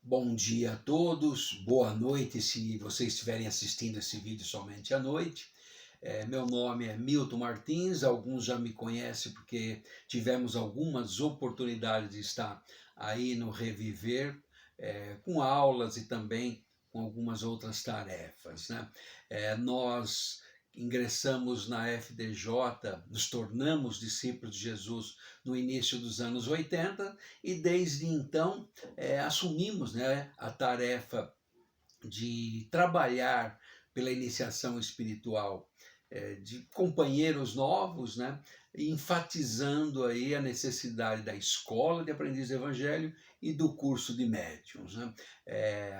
Bom dia a todos, boa noite se vocês estiverem assistindo esse vídeo somente à noite. Meu nome é Milton Martins, alguns já me conhecem porque tivemos algumas oportunidades de estar aí no Reviver, com aulas e também com algumas outras tarefas, né? Nós ingressamos na FDJ, nos tornamos discípulos de Jesus no início dos anos 80 e desde então assumimos, né, a tarefa de trabalhar pela iniciação espiritual de companheiros novos, né, enfatizando aí a necessidade da escola de aprendiz do evangelho e do curso de médiuns, né?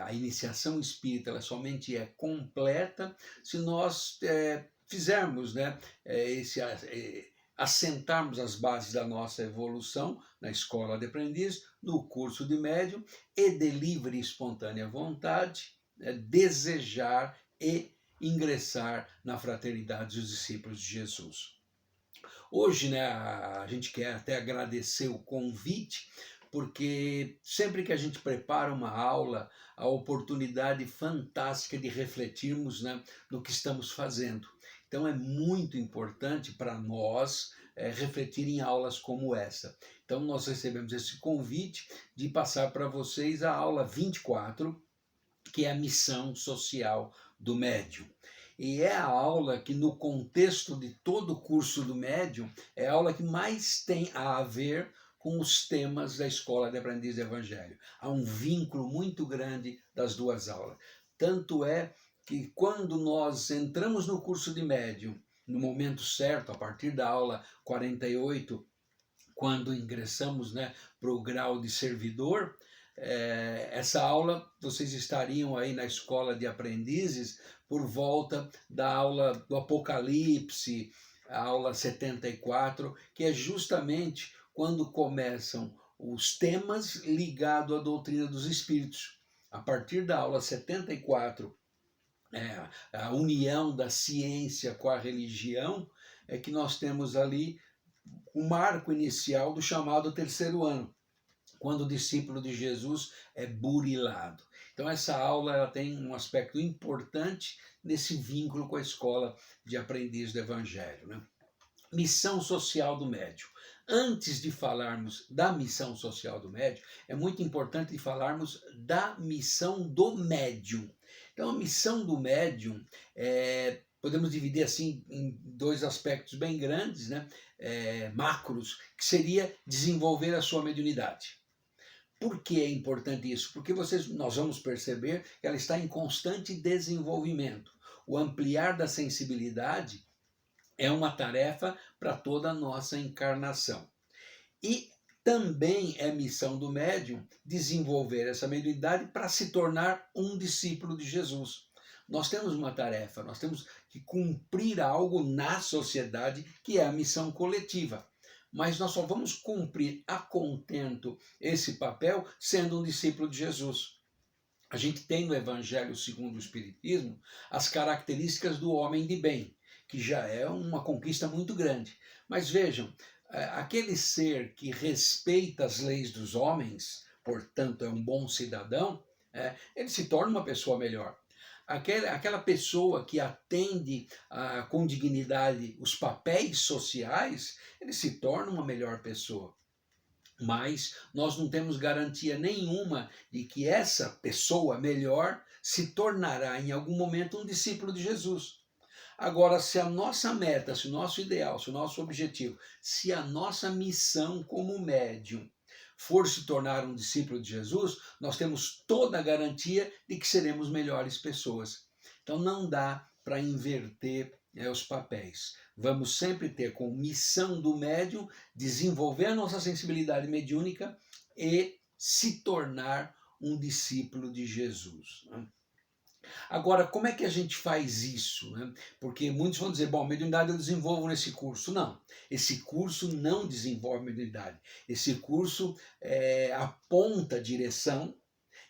A iniciação espírita ela somente é completa se nós fizermos, né, assentarmos as bases da nossa evolução na escola de aprendiz, no curso de médium e de livre e espontânea vontade, desejar e ingressar na fraternidade dos discípulos de Jesus. Hoje, né, a gente quer até agradecer o convite, porque sempre que a gente prepara uma aula, a oportunidade fantástica de refletirmos, né, no que estamos fazendo. Então é muito importante para nós refletir em aulas como essa. Então nós recebemos esse convite de passar para vocês a aula 24, que é a missão social do médium. E é a aula que, no contexto de todo o curso do médium, é a aula que mais tem a ver com os temas da Escola de Aprendiz do Evangelho. Há um vínculo muito grande das duas aulas. Tanto é que quando nós entramos no curso de médium, no momento certo, a partir da aula 48, quando ingressamos, né, para o grau de servidor, essa aula vocês estariam aí na escola de aprendizes por volta da aula do Apocalipse, a aula 74, que é justamente quando começam os temas ligados à doutrina dos espíritos. A partir da aula 74, a união da ciência com a religião, é que nós temos ali o marco inicial do chamado terceiro ano, quando o discípulo de Jesus é burilado. Então essa aula ela tem um aspecto importante nesse vínculo com a escola de aprendiz do Evangelho, né? Missão social do médium. Antes de falarmos da missão social do médium, é muito importante falarmos da missão do médium. Então a missão do médium podemos dividir assim em dois aspectos bem grandes, né? Macros, que seria desenvolver a sua mediunidade. Por que é importante isso? Porque nós vamos perceber que ela está em constante desenvolvimento. O ampliar da sensibilidade é uma tarefa para toda a nossa encarnação. E também é missão do médium desenvolver essa mediunidade para se tornar um discípulo de Jesus. Nós temos uma tarefa, nós temos que cumprir algo na sociedade que é a missão coletiva. Mas nós só vamos cumprir a contento esse papel sendo um discípulo de Jesus. A gente tem no Evangelho segundo o Espiritismo as características do homem de bem, que já é uma conquista muito grande. Mas vejam, aquele ser que respeita as leis dos homens, portanto é um bom cidadão, ele se torna uma pessoa melhor. Aquela pessoa que atende com dignidade os papéis sociais, ele se torna uma melhor pessoa. Mas nós não temos garantia nenhuma de que essa pessoa melhor se tornará em algum momento um discípulo de Jesus. Agora, se a nossa meta, se o nosso ideal, se o nosso objetivo, se a nossa missão como médium for se tornar um discípulo de Jesus, nós temos toda a garantia de que seremos melhores pessoas. Então não dá para inverter os papéis. Vamos sempre ter como missão do médium desenvolver a nossa sensibilidade mediúnica e se tornar um discípulo de Jesus, né? Agora, como é que a gente faz isso, né? Porque muitos vão dizer, bom, mediunidade eu desenvolvo nesse curso. Não, esse curso não desenvolve mediunidade. Esse curso aponta a direção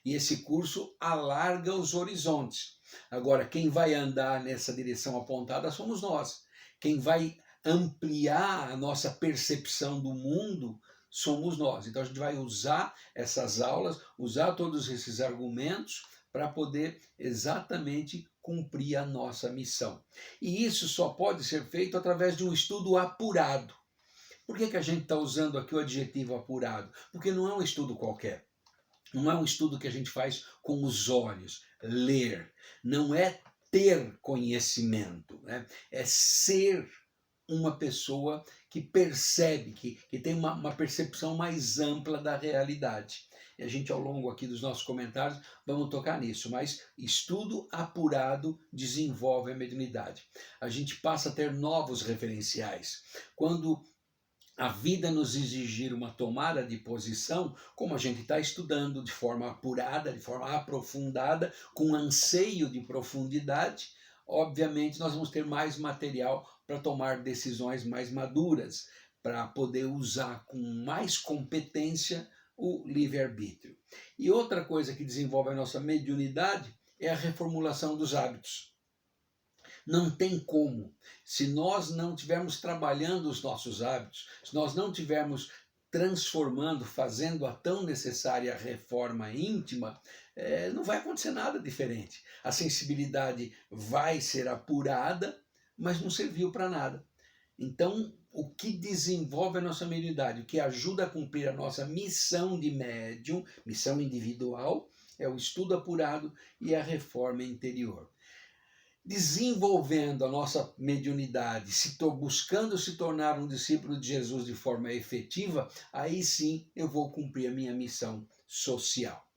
e esse curso alarga os horizontes. Agora, quem vai andar nessa direção apontada somos nós. Quem vai ampliar a nossa percepção do mundo somos nós. Então a gente vai usar essas aulas, usar todos esses argumentos para poder exatamente cumprir a nossa missão. E isso só pode ser feito através de um estudo apurado. Por que a gente está usando aqui o adjetivo apurado? Porque não é um estudo qualquer. Não é um estudo que a gente faz com os olhos, ler. Não é ter conhecimento, né? É ser uma pessoa que percebe, que tem uma percepção mais ampla da realidade. E a gente, ao longo aqui dos nossos comentários, vamos tocar nisso, mas estudo apurado desenvolve a mediunidade. A gente passa a ter novos referenciais. Quando a vida nos exigir uma tomada de posição, como a gente está estudando de forma apurada, de forma aprofundada, com anseio de profundidade, obviamente nós vamos ter mais material para tomar decisões mais maduras, para poder usar com mais competência o livre-arbítrio. E outra coisa que desenvolve a nossa mediunidade é a reformulação dos hábitos. Não tem como. Se nós não estivermos trabalhando os nossos hábitos, se nós não estivermos transformando, fazendo a tão necessária reforma íntima, não vai acontecer nada diferente. A sensibilidade vai ser apurada, mas não serviu para nada. Então, o que desenvolve a nossa mediunidade, o que ajuda a cumprir a nossa missão de médium, missão individual, é o estudo apurado e a reforma interior. Desenvolvendo a nossa mediunidade, buscando se tornar um discípulo de Jesus de forma efetiva, aí sim eu vou cumprir a minha missão social.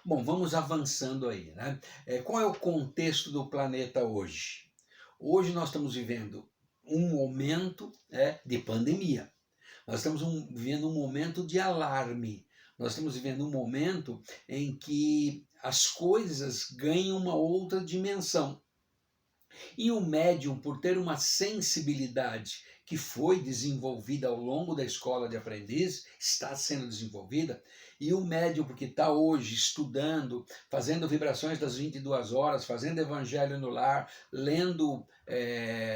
Bom, vamos avançando aí, né? Qual é o contexto do planeta hoje? Hoje nós estamos vivendo um momento de pandemia. Nós estamos vivendo um momento de alarme. Nós estamos vivendo um momento em que as coisas ganham uma outra dimensão. E o médium, por ter uma sensibilidade que foi desenvolvida ao longo da escola de aprendiz, está sendo desenvolvida, e o médium, porque está hoje estudando, fazendo vibrações das 22 horas, fazendo evangelho no lar, lendo,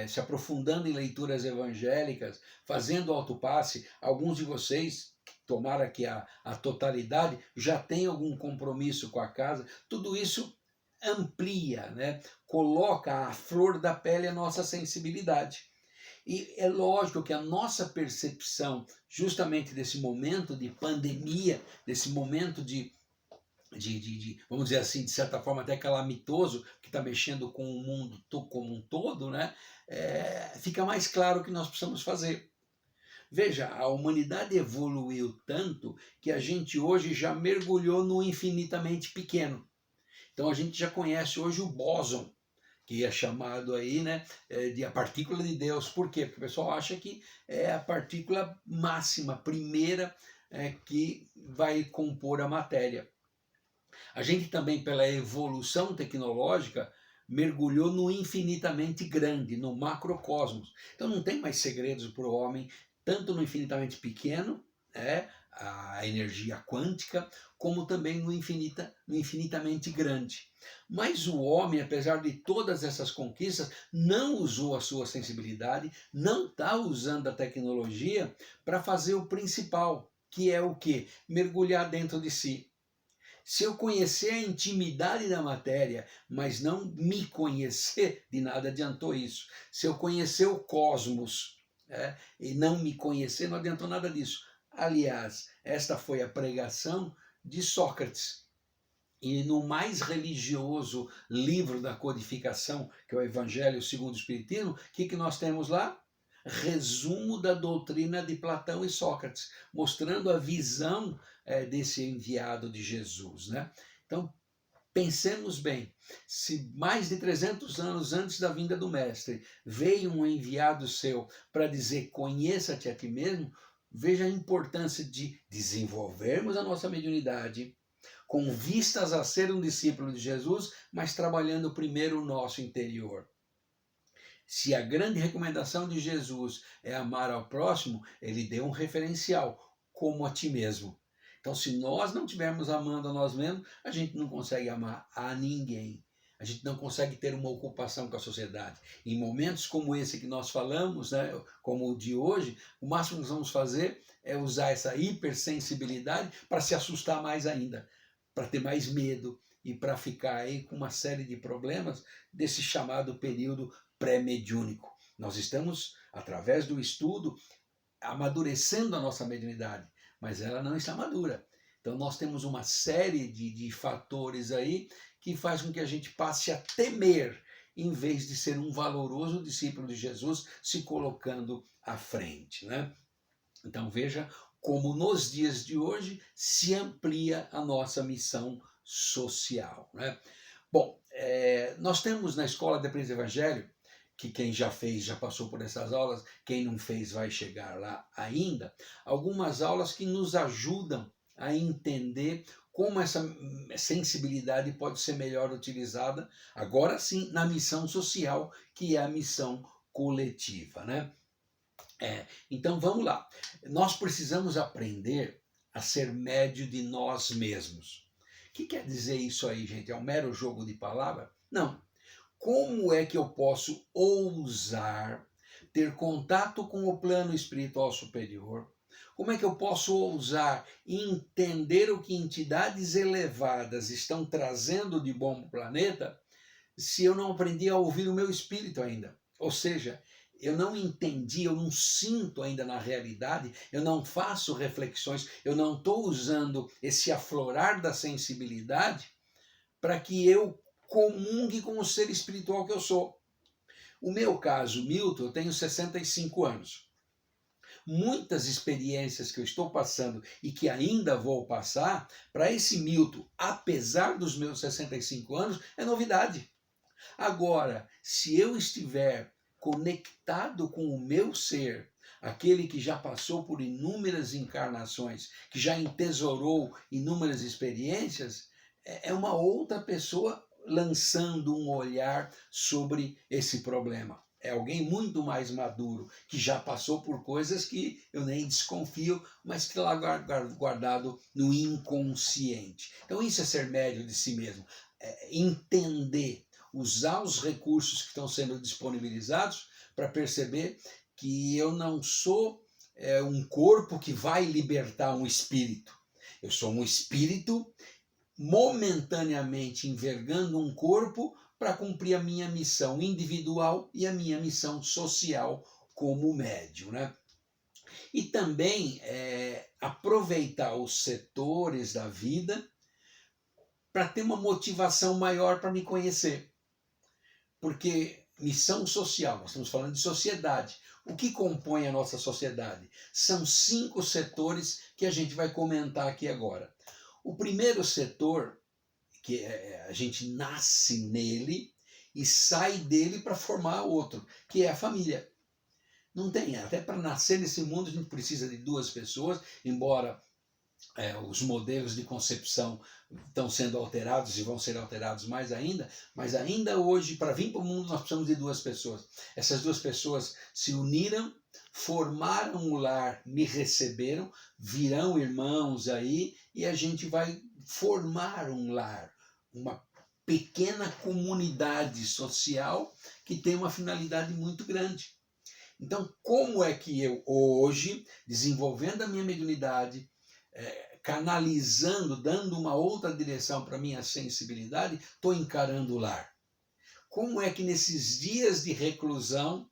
se aprofundando em leituras evangélicas, fazendo autopasse, alguns de vocês, tomara que a totalidade, já tem algum compromisso com a casa, tudo isso amplia, né? Coloca à flor da pele a nossa sensibilidade. E é lógico que a nossa percepção, justamente desse momento de pandemia, desse momento vamos dizer assim, de certa forma até calamitoso, que está mexendo com o mundo como um todo, né? Fica mais claro o que nós precisamos fazer. Veja, a humanidade evoluiu tanto que a gente hoje já mergulhou no infinitamente pequeno. Então a gente já conhece hoje o bóson, que é chamado aí, né, de a partícula de Deus. Por quê? Porque o pessoal acha que é a partícula máxima, primeira, que vai compor a matéria. A gente também, pela evolução tecnológica, mergulhou no infinitamente grande, no macrocosmos. Então não tem mais segredos para o homem, tanto no infinitamente pequeno, a energia quântica, como também no infinitamente grande. Mas o homem, apesar de todas essas conquistas, não usou a sua sensibilidade, não está usando a tecnologia para fazer o principal, que é o quê? Mergulhar dentro de si. Se eu conhecer a intimidade da matéria, mas não me conhecer, de nada adiantou isso. Se eu conhecer o cosmos, e não me conhecer, não adiantou nada disso. Aliás, esta foi a pregação de Sócrates. E no mais religioso livro da codificação, que é o Evangelho segundo o Espiritismo, o que nós temos lá? Resumo da doutrina de Platão e Sócrates, mostrando a visão desse enviado de Jesus, né? Então, pensemos bem, se mais de 300 anos antes da vinda do Mestre veio um enviado seu para dizer conheça-te a ti mesmo, veja a importância de desenvolvermos a nossa mediunidade com vistas a ser um discípulo de Jesus, mas trabalhando primeiro o nosso interior. Se a grande recomendação de Jesus é amar ao próximo, ele deu um referencial, como a ti mesmo. Então, se nós não estivermos amando a nós mesmos, a gente não consegue amar a ninguém. A gente não consegue ter uma ocupação com a sociedade. Em momentos como esse que nós falamos, né, como o de hoje, o máximo que nós vamos fazer é usar essa hipersensibilidade para se assustar mais ainda, para ter mais medo e para ficar aí com uma série de problemas desse chamado período pré-mediúnico. Nós estamos, através do estudo, amadurecendo a nossa mediunidade, mas ela não está madura. Então nós temos uma série de fatores aí que faz com que a gente passe a temer, em vez de ser um valoroso discípulo de Jesus se colocando à frente, né? Então veja como nos dias de hoje se amplia a nossa missão social, né? Bom, nós temos na Escola de Aprendiz do Evangelho, que quem já fez já passou por essas aulas, quem não fez vai chegar lá ainda, algumas aulas que nos ajudam a entender como essa sensibilidade pode ser melhor utilizada, agora sim, na missão social, que é a missão coletiva, né? Então vamos lá. Nós precisamos aprender a ser médio de nós mesmos. O que quer dizer isso aí, gente? É um mero jogo de palavras? Não. Como é que eu posso ousar ter contato com o plano espiritual superior? Como é que eu posso ousar entender o que entidades elevadas estão trazendo de bom para o planeta se eu não aprendi a ouvir o meu espírito ainda? Ou seja, eu não entendi, eu não sinto ainda na realidade, eu não faço reflexões, eu não estou usando esse aflorar da sensibilidade para que eu comungue com o ser espiritual que eu sou. O meu caso, Milton, eu tenho 65 anos. Muitas experiências que eu estou passando e que ainda vou passar, para esse Milton, apesar dos meus 65 anos, é novidade. Agora, se eu estiver conectado com o meu ser, aquele que já passou por inúmeras encarnações, que já entesourou inúmeras experiências, é uma outra pessoa lançando um olhar sobre esse problema. É alguém muito mais maduro, que já passou por coisas que eu nem desconfio, mas que está lá guardado no inconsciente. Então isso é ser médio de si mesmo. Entender, usar os recursos que estão sendo disponibilizados para perceber que eu não sou um corpo que vai libertar um espírito. Eu sou um espírito momentaneamente envergando um corpo para cumprir a minha missão individual e a minha missão social como médium, né? E também aproveitar os setores da vida para ter uma motivação maior para me conhecer. Porque missão social, nós estamos falando de sociedade. O que compõe a nossa sociedade? São 5 setores que a gente vai comentar aqui agora. O primeiro setor, que a gente nasce nele e sai dele para formar outro, que é a família. Não tem, até para nascer nesse mundo a gente precisa de 2 pessoas, embora os modelos de concepção estão sendo alterados e vão ser alterados mais ainda, mas ainda hoje, para vir para o mundo, nós precisamos de 2 pessoas. Essas 2 pessoas se uniram, formaram o lar, me receberam, virão irmãos aí, e a gente vai formar um lar, uma pequena comunidade social que tem uma finalidade muito grande. Então, como é que eu hoje, desenvolvendo a minha mediunidade, canalizando, dando uma outra direção para a minha sensibilidade, estou encarando o lar? Como é que nesses dias de reclusão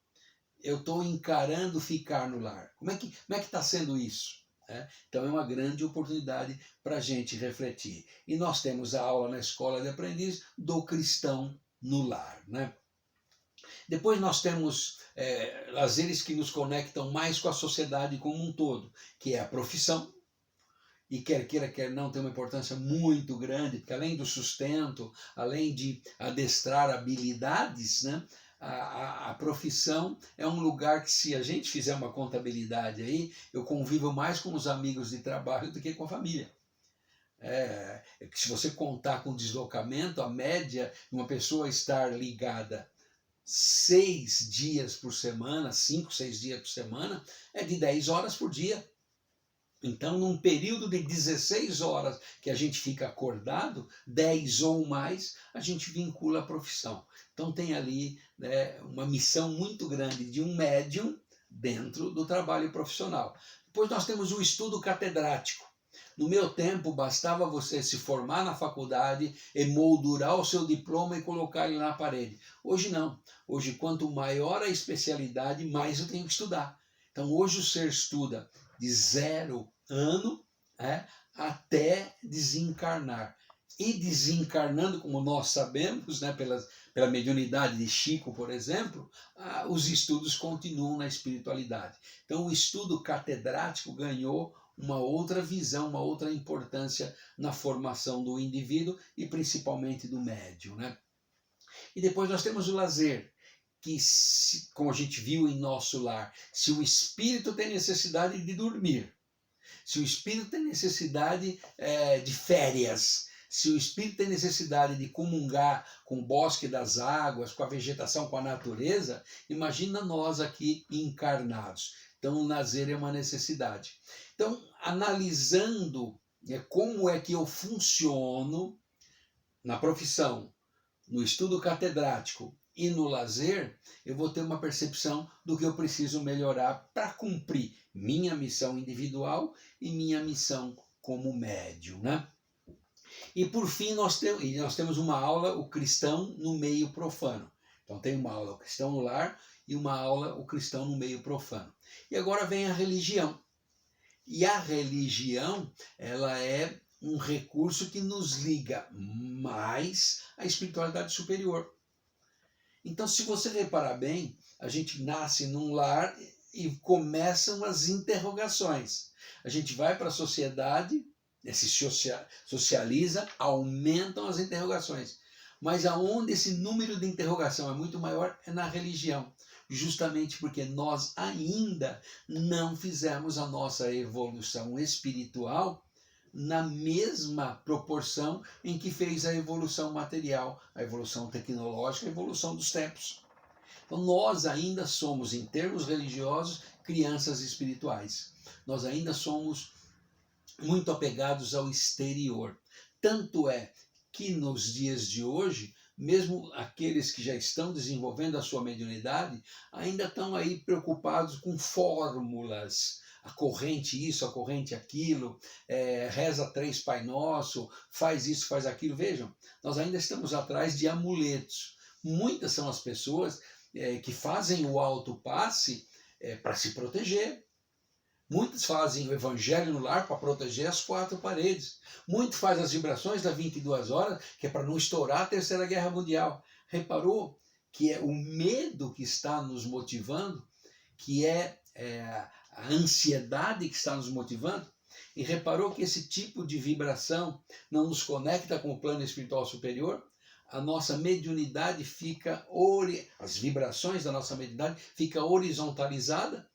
eu estou encarando ficar no lar? Como é que está sendo isso? Então é uma grande oportunidade para a gente refletir. E nós temos a aula na Escola de Aprendiz do cristão no lar, né? Depois nós temos lazeres que nos conectam mais com a sociedade como um todo, que é a profissão, e quer queira, quer não, tem uma importância muito grande, porque além do sustento, além de adestrar habilidades, né, a profissão é um lugar que, se a gente fizer uma contabilidade aí, eu convivo mais com os amigos de trabalho do que com a família. Se você contar com deslocamento, a média de uma pessoa estar ligada 6 dias por semana, 5, 6 dias por semana, é de 10 horas por dia. Então, num período de 16 horas que a gente fica acordado, 10 ou mais, a gente vincula a profissão. Então, tem ali, né, uma missão muito grande de um médium dentro do trabalho profissional. Depois nós temos o estudo catedrático. No meu tempo, bastava você se formar na faculdade, emoldurar o seu diploma e colocar ele na parede. Hoje não. Hoje, quanto maior a especialidade, mais eu tenho que estudar. Então, hoje o ser estuda de 0 ano, até desencarnar. E desencarnando, como nós sabemos, né, pela mediunidade de Chico, por exemplo, os estudos continuam na espiritualidade. Então, o estudo catedrático ganhou uma outra visão, uma outra importância na formação do indivíduo e principalmente do médium, né? E depois nós temos o lazer, que, como a gente viu em nosso lar, se o espírito tem necessidade de dormir, se o espírito tem necessidade de férias, se o espírito tem necessidade de comungar com o bosque das águas, com a vegetação, com a natureza, imagina nós aqui encarnados. Então, o lazer é uma necessidade. Então, analisando como é que eu funciono na profissão, no estudo catedrático e no lazer, eu vou ter uma percepção do que eu preciso melhorar para cumprir minha missão individual e minha missão como médium, né? E por fim, nós temos uma aula, o cristão no meio profano. Então tem uma aula, o cristão no lar, e uma aula, o cristão no meio profano. E agora vem a religião. E a religião, ela é um recurso que nos liga mais à espiritualidade superior. Então, se você reparar bem, a gente nasce num lar e começam as interrogações. A gente vai para a sociedade, se socializa, aumentam as interrogações. Mas aonde esse número de interrogação é muito maior é na religião. Justamente porque nós ainda não fizemos a nossa evolução espiritual na mesma proporção em que fez a evolução material, a evolução tecnológica, a evolução dos tempos. Então, nós ainda somos, em termos religiosos, crianças espirituais. Nós ainda somos muito apegados ao exterior. Tanto é que nos dias de hoje, mesmo aqueles que já estão desenvolvendo a sua mediunidade, ainda estão aí preocupados com fórmulas, a corrente isso, a corrente aquilo, reza 3 Pai Nosso, faz isso, faz aquilo. Vejam, nós ainda estamos atrás de amuletos. Muitas são as pessoas que fazem o autopasse para se proteger. Muitos fazem o evangelho no lar para proteger as 4 paredes. Muitos fazem as vibrações das 22 horas, que é para não estourar a Terceira Guerra Mundial. Reparou que é o medo que está nos motivando, que é a ansiedade que está nos motivando? E reparou que esse tipo de vibração não nos conecta com o plano espiritual superior? A nossa mediunidade fica, as vibrações da nossa mediunidade fica horizontalizada,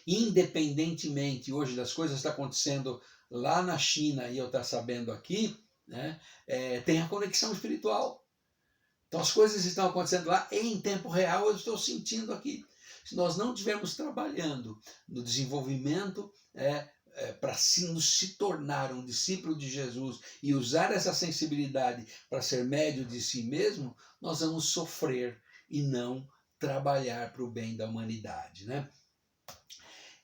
independentemente hoje das coisas que estão acontecendo lá na China e eu estou sabendo aqui, né, tem a conexão espiritual. Então as coisas estão acontecendo lá em tempo real, eu estou sentindo aqui. Se nós não estivermos trabalhando no desenvolvimento para se tornar um discípulo de Jesus e usar essa sensibilidade para ser médio de si mesmo, nós vamos sofrer e não trabalhar para o bem da humanidade, né?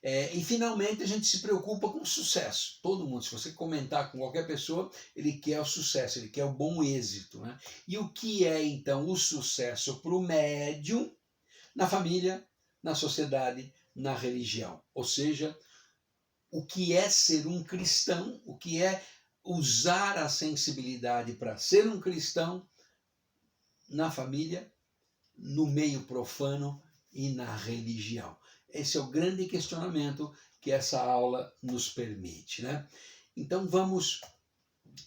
E finalmente a gente se preocupa com o sucesso. Todo mundo, se você comentar com qualquer pessoa, ele quer o sucesso, ele quer o bom êxito, né? E o que é então o sucesso para o médium na família, na sociedade, na religião? Ou seja, o que é ser um cristão, o que é usar a sensibilidade para ser um cristão na família, no meio profano e na religião. Esse é o grande questionamento que essa aula nos permite, né? Então vamos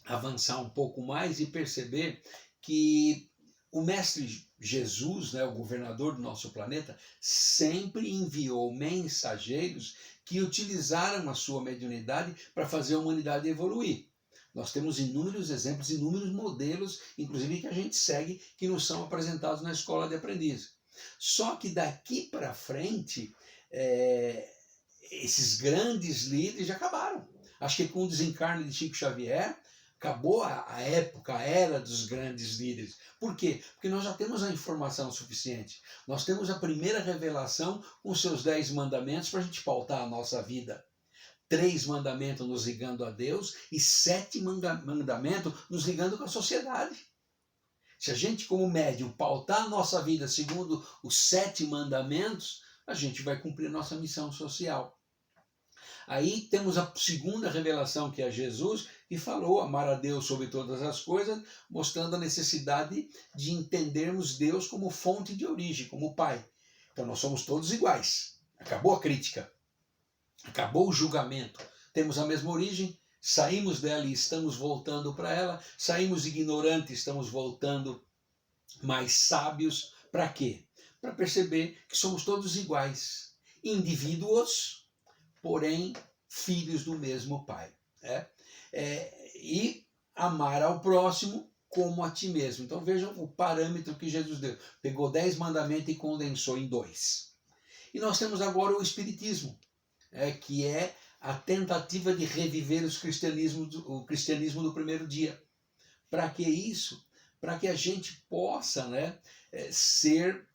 avançar um pouco mais e perceber que o Mestre Jesus, né, o governador do nosso planeta, sempre enviou mensageiros que utilizaram a sua mediunidade para fazer a humanidade evoluir. Nós temos inúmeros exemplos, inúmeros modelos, inclusive que a gente segue, que nos são apresentados na escola de aprendiz. Só que daqui para frente, esses grandes líderes já acabaram. Acho que com o desencarne de Chico Xavier, acabou a época, a era dos grandes líderes. Por quê? Porque nós já temos a informação suficiente. Nós temos a primeira revelação com os seus 10 mandamentos para a gente pautar a nossa vida. 3 mandamentos nos ligando a Deus e 7 mandamentos nos ligando com a sociedade. Se a gente, como médium, pautar a nossa vida segundo os 7 mandamentos, a gente vai cumprir nossa missão social. Aí temos a segunda revelação, que é Jesus, que falou amar a Deus sobre todas as coisas, mostrando a necessidade de entendermos Deus como fonte de origem, como Pai. Então nós somos todos iguais. Acabou a crítica. Acabou o julgamento. Temos a mesma origem, saímos dela e estamos voltando para ela. Saímos ignorantes, estamos voltando mais sábios. Para quê? Para perceber que somos todos iguais. Indivíduos, porém filhos do mesmo Pai. E amar ao próximo como a ti mesmo. Então vejam o parâmetro que Jesus deu. Pegou 10 mandamentos e condensou em 2. E nós temos agora o Espiritismo, que é a tentativa de reviver o cristianismo do primeiro dia. Para que isso? Para que a gente possa, ser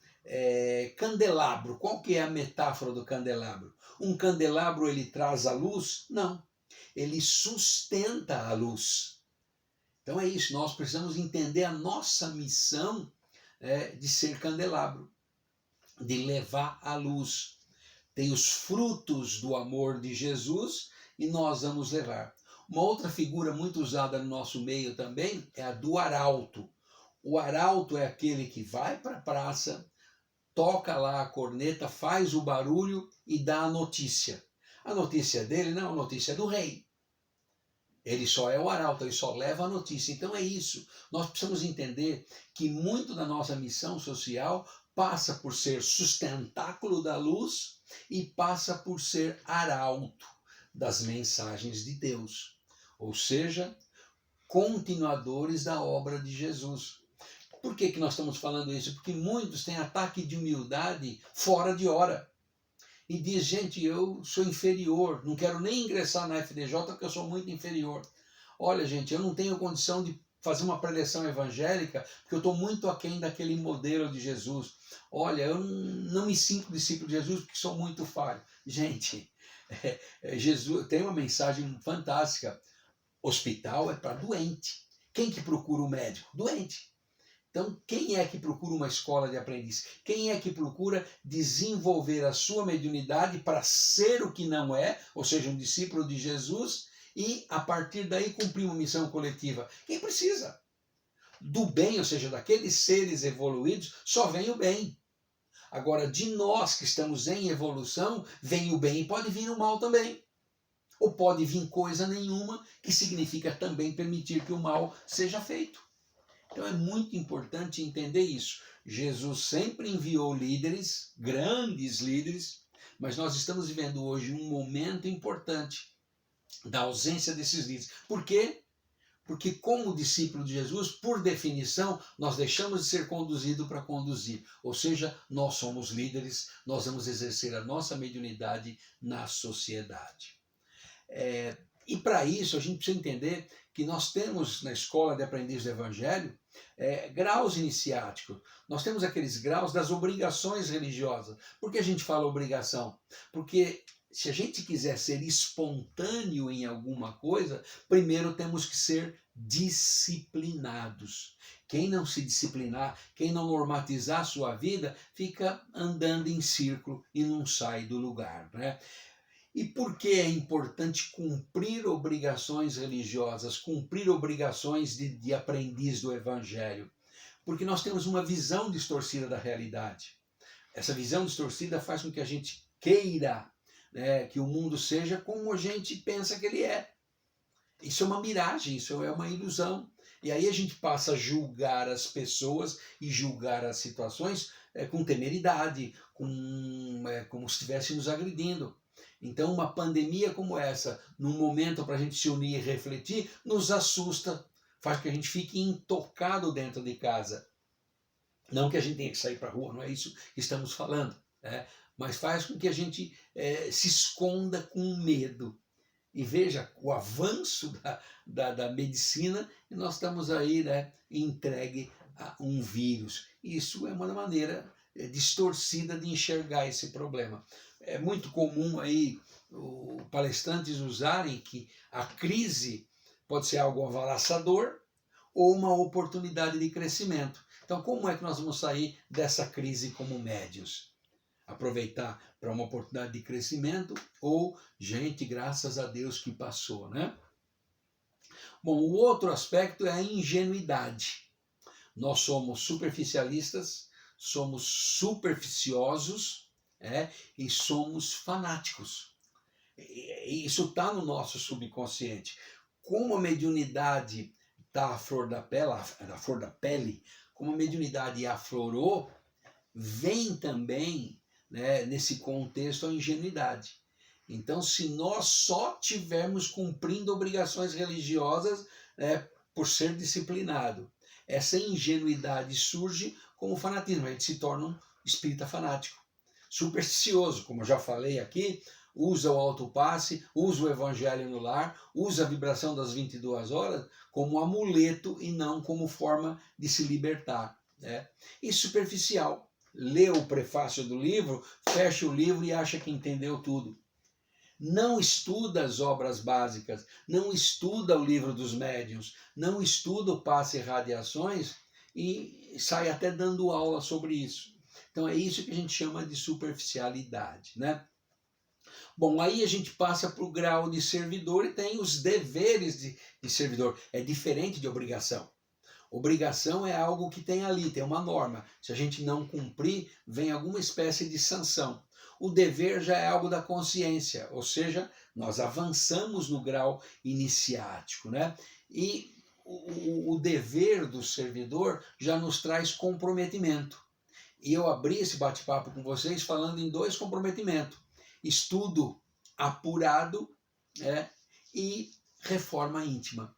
candelabro. Qual que é a metáfora do candelabro? Um candelabro, ele traz a luz? Não. Ele sustenta a luz. Então é isso, nós precisamos entender a nossa missão de ser candelabro, de levar a luz. Tem os frutos do amor de Jesus e nós vamos levar. Uma outra figura muito usada no nosso meio também é a do arauto. O arauto é aquele que vai para a praça, toca lá a corneta, faz o barulho e dá a notícia. A notícia dele não, a notícia é do rei. Ele só é o arauto, ele só leva a notícia. Então é isso. Nós precisamos entender que muito da nossa missão social passa por ser sustentáculo da luz e passa por ser arauto das mensagens de Deus. Ou seja, continuadores da obra de Jesus. Por que nós estamos falando isso? Porque muitos têm ataque de humildade fora de hora. E diz, gente, eu sou inferior, não quero nem ingressar na FDJ porque eu sou muito inferior. Olha, gente, eu não tenho condição de fazer uma preleção evangélica porque eu estou muito aquém daquele modelo de Jesus. Olha, eu não me sinto discípulo de Jesus porque sou muito falho. Gente, Jesus tem uma mensagem fantástica. Hospital é para doente. Quem que procura o médico? Doente. Então, quem é que procura uma escola de aprendiz? Quem é que procura desenvolver a sua mediunidade para ser o que não é, ou seja, um discípulo de Jesus, e a partir daí cumprir uma missão coletiva? Quem precisa? Do bem, ou seja, daqueles seres evoluídos, só vem o bem. Agora, de nós que estamos em evolução, vem o bem e pode vir o mal também. Ou pode vir coisa nenhuma, que significa também permitir que o mal seja feito. Então é muito importante entender isso. Jesus sempre enviou líderes, grandes líderes, mas nós estamos vivendo hoje um momento importante da ausência desses líderes. Por quê? Porque como discípulo de Jesus, por definição, nós deixamos de ser conduzidos para conduzir. Ou seja, nós somos líderes, nós vamos exercer a nossa mediunidade na sociedade. E para isso a gente precisa entender que nós temos na escola de aprendiz do Evangelho graus iniciáticos. Nós temos aqueles graus das obrigações religiosas. Por que a gente fala obrigação? Porque se a gente quiser ser espontâneo em alguma coisa, primeiro temos que ser disciplinados. Quem não se disciplinar, quem não normatizar a sua vida, fica andando em círculo e não sai do lugar, né? E por que é importante cumprir obrigações religiosas, cumprir obrigações de aprendiz do Evangelho? Porque nós temos uma visão distorcida da realidade. Essa visão distorcida faz com que a gente queira que o mundo seja como a gente pensa que ele é. Isso é uma miragem, isso é uma ilusão. E aí a gente passa a julgar as pessoas e julgar as situações com temeridade, como se estivesse nos agredindo. Então uma pandemia como essa, num momento para a gente se unir e refletir, nos assusta, faz com que a gente fique intocado dentro de casa. Não que a gente tenha que sair para a rua, não é isso que estamos falando. mas faz com que a gente se esconda com medo. E veja o avanço da medicina e nós estamos aí, né, entregue a um vírus. Isso é uma maneira distorcida de enxergar esse problema. É muito comum aí palestrantes usarem que a crise pode ser algo avalaçador ou uma oportunidade de crescimento. Então, como é que nós vamos sair dessa crise como médios? Aproveitar para uma oportunidade de crescimento ou, gente, graças a Deus que passou, né? Bom, o outro aspecto é a ingenuidade. Nós somos superficialistas, somos superficiosos, e somos fanáticos. Isso está no nosso subconsciente. Como a mediunidade está à flor da pele, como a mediunidade aflorou, vem também, né, nesse contexto a ingenuidade. Então, se nós só tivermos cumprindo obrigações religiosas, por ser disciplinado, essa ingenuidade surge como fanatismo. A gente se torna um espírita fanático, supersticioso, como eu já falei aqui, usa o autopasse, usa o evangelho no lar, usa a vibração das 22 horas como amuleto e não como forma de se libertar, né? E superficial. Lê o prefácio do livro, fecha o livro e acha que entendeu tudo. Não estuda as obras básicas, não estuda o livro dos médiuns, não estuda o passe e radiações e sai até dando aula sobre isso. Então é isso que a gente chama de superficialidade, né? Bom, aí a gente passa para o grau de servidor e tem os deveres de servidor. É diferente de obrigação. Obrigação é algo que tem ali, tem uma norma. Se a gente não cumprir, vem alguma espécie de sanção. O dever já é algo da consciência, ou seja, nós avançamos no grau iniciático, né? E o dever do servidor já nos traz comprometimento. E eu abri esse bate-papo com vocês falando em 2 comprometimentos. Estudo apurado, e reforma íntima.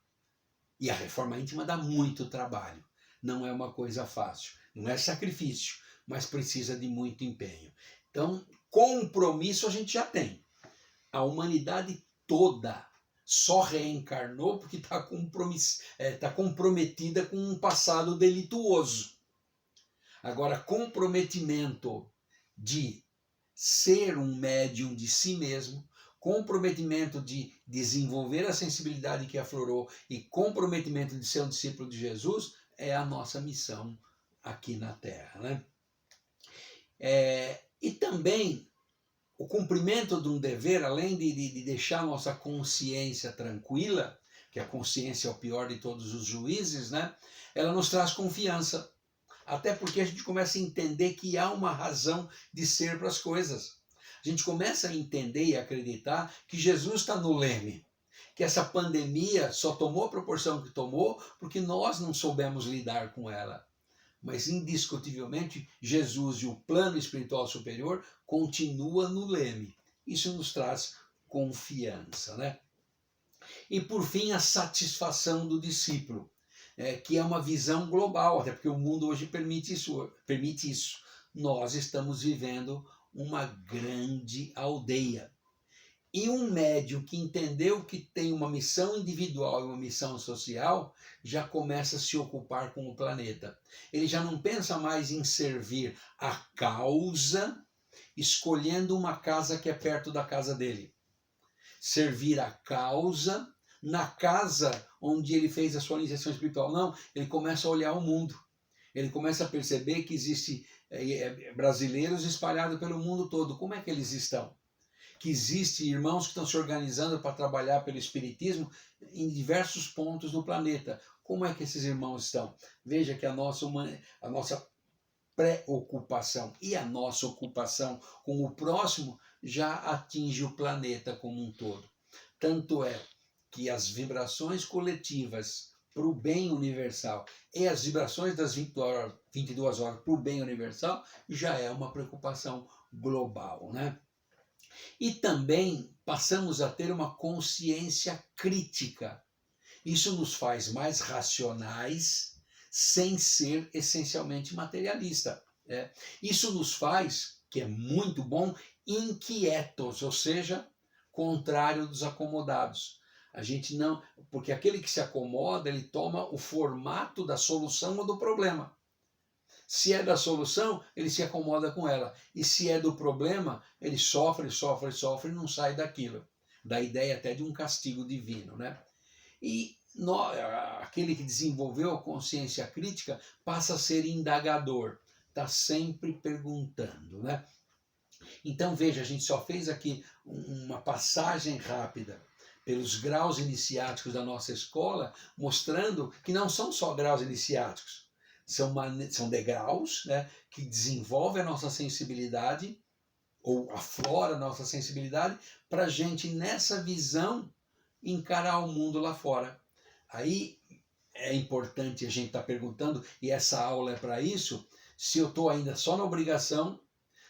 E a reforma íntima dá muito trabalho. Não é uma coisa fácil. Não é sacrifício, mas precisa de muito empenho. Então, compromisso a gente já tem. A humanidade toda só reencarnou porque está comprometida com um passado delituoso. Agora, comprometimento de ser um médium de si mesmo, comprometimento de desenvolver a sensibilidade que aflorou e comprometimento de ser um discípulo de Jesus é a nossa missão aqui na Terra, né? E também o cumprimento de um dever, além de deixar a nossa consciência tranquila, que a consciência é o pior de todos os juízes, né? Ela nos traz confiança. Até porque a gente começa a entender que há uma razão de ser para as coisas. A gente começa a entender e acreditar que Jesus está no leme, que essa pandemia só tomou a proporção que tomou porque nós não soubemos lidar com ela. Mas, indiscutivelmente, Jesus e o plano espiritual superior continua no leme. Isso nos traz confiança, né? E, por fim, a satisfação do discípulo. Que é uma visão global, até porque o mundo hoje permite isso. Nós estamos vivendo uma grande aldeia. E um médium que entendeu que tem uma missão individual e uma missão social, já começa a se ocupar com o planeta. Ele já não pensa mais em servir a causa, escolhendo uma casa que é perto da casa dele. Servir a causa na casa onde ele fez a sua iniciação espiritual. Não, ele começa a olhar o mundo. Ele começa a perceber que existem brasileiros espalhados pelo mundo todo. Como é que eles estão? Que existem irmãos que estão se organizando para trabalhar pelo espiritismo em diversos pontos do planeta. Como é que esses irmãos estão? Veja que a nossa preocupação e a nossa ocupação com o próximo já atinge o planeta como um todo. Tanto é que as vibrações coletivas para o bem universal e as vibrações das 22 horas para o bem universal já é uma preocupação global, né? E também passamos a ter uma consciência crítica. Isso nos faz mais racionais, sem ser essencialmente materialista. Isso nos faz que é muito bom, inquietos, ou seja, contrário dos acomodados. A gente não, porque aquele que se acomoda, ele toma o formato da solução ou do problema. Se é da solução, ele se acomoda com ela. E se é do problema, ele sofre, sofre, sofre e não sai daquilo. Da ideia até de um castigo divino, né? E aquele que desenvolveu a consciência crítica passa a ser indagador, está sempre perguntando, né? Então veja, a gente só fez aqui uma passagem rápida pelos graus iniciáticos da nossa escola, mostrando que não são só graus iniciáticos, são degraus, né, que desenvolvem a nossa sensibilidade, ou aflora a nossa sensibilidade, para a gente, nessa visão, encarar o mundo lá fora. Aí é importante a gente estar perguntando, e essa aula é para isso, se eu estou ainda só na obrigação,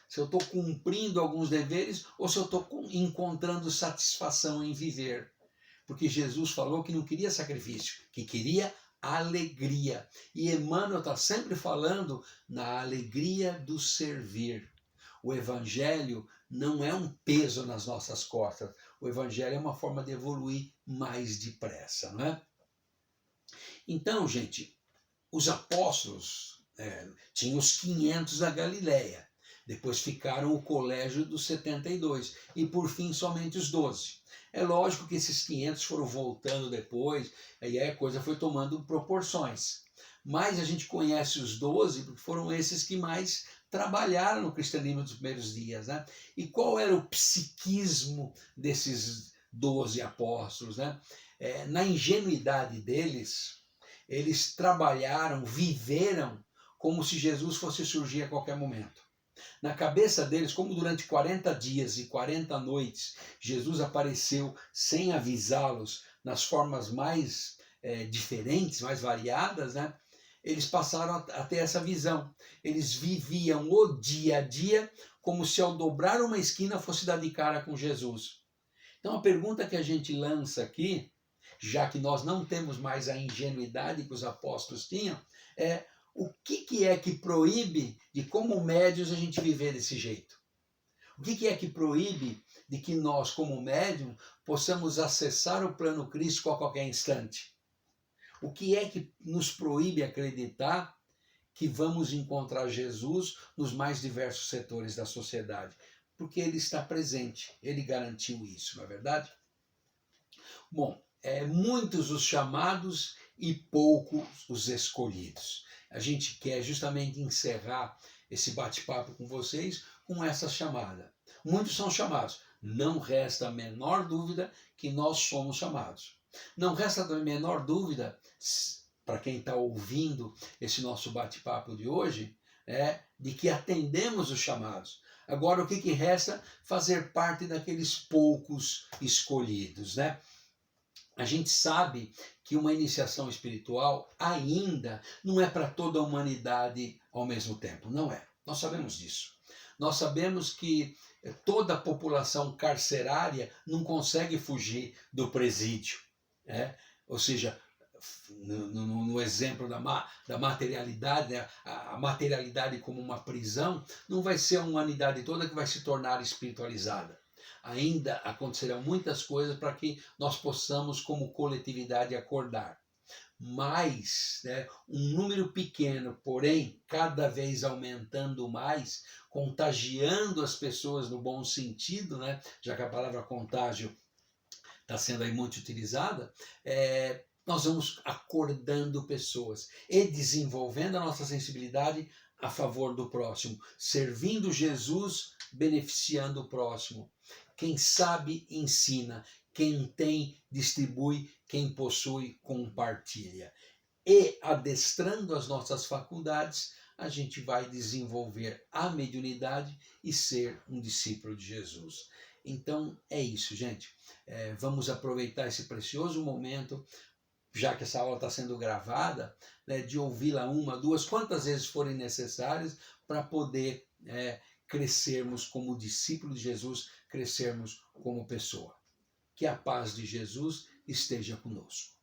se eu estou cumprindo alguns deveres, ou se eu estou encontrando satisfação em viver. Porque Jesus falou que não queria sacrifício, que queria alegria. E Emmanuel está sempre falando na alegria do servir. O Evangelho não é um peso nas nossas costas. O Evangelho é uma forma de evoluir mais depressa, não é? Então, gente, os apóstolos tinham os 500 da Galileia. Depois ficaram o colégio dos 72. E por fim, somente os 12. É lógico que esses 500 foram voltando depois, aí a coisa foi tomando proporções. Mas a gente conhece os 12 porque foram esses que mais trabalharam no cristianismo dos primeiros dias, né? E qual era o psiquismo desses 12 apóstolos, né? Na ingenuidade deles, eles trabalharam, viveram como se Jesus fosse surgir a qualquer momento. Na cabeça deles, como durante 40 dias e 40 noites Jesus apareceu sem avisá-los nas formas mais diferentes, mais variadas, né? Eles passaram a ter essa visão. Eles viviam o dia a dia como se ao dobrar uma esquina fosse dar de cara com Jesus. Então a pergunta que a gente lança aqui, já que nós não temos mais a ingenuidade que os apóstolos tinham, é: o que é que proíbe de, como médiuns, a gente viver desse jeito? O que é que proíbe de que nós, como médium, possamos acessar o plano crístico a qualquer instante? O que é que nos proíbe acreditar que vamos encontrar Jesus nos mais diversos setores da sociedade? Porque ele está presente, ele garantiu isso, não é verdade? Bom, muitos os chamados e poucos os escolhidos. A gente quer justamente encerrar esse bate-papo com vocês com essa chamada. Muitos são chamados. Não resta a menor dúvida que nós somos chamados. Não resta a menor dúvida, para quem está ouvindo esse nosso bate-papo de hoje, de que atendemos os chamados. Agora, o que resta? Fazer parte daqueles poucos escolhidos, né? A gente sabe que uma iniciação espiritual ainda não é para toda a humanidade ao mesmo tempo. Não é. Nós sabemos disso. Nós sabemos que toda a população carcerária não consegue fugir do presídio. Ou seja, no exemplo da materialidade, né? A materialidade como uma prisão, não vai ser a humanidade toda que vai se tornar espiritualizada. Ainda acontecerão muitas coisas para que nós possamos, como coletividade, acordar. Mas, um número pequeno, porém, cada vez aumentando mais, contagiando as pessoas no bom sentido, né? Já que a palavra contágio está sendo aí muito utilizada, nós vamos acordando pessoas e desenvolvendo a nossa sensibilidade a favor do próximo, servindo Jesus, beneficiando o próximo. Quem sabe, ensina. Quem tem, distribui. Quem possui, compartilha. E, adestrando as nossas faculdades, a gente vai desenvolver a mediunidade e ser um discípulo de Jesus. Então, é isso, gente. Vamos aproveitar esse precioso momento, já que essa aula está sendo gravada, de ouvi-la uma, duas, quantas vezes forem necessárias, para poder crescermos como discípulo de Jesus, crescermos como pessoa. Que a paz de Jesus esteja conosco.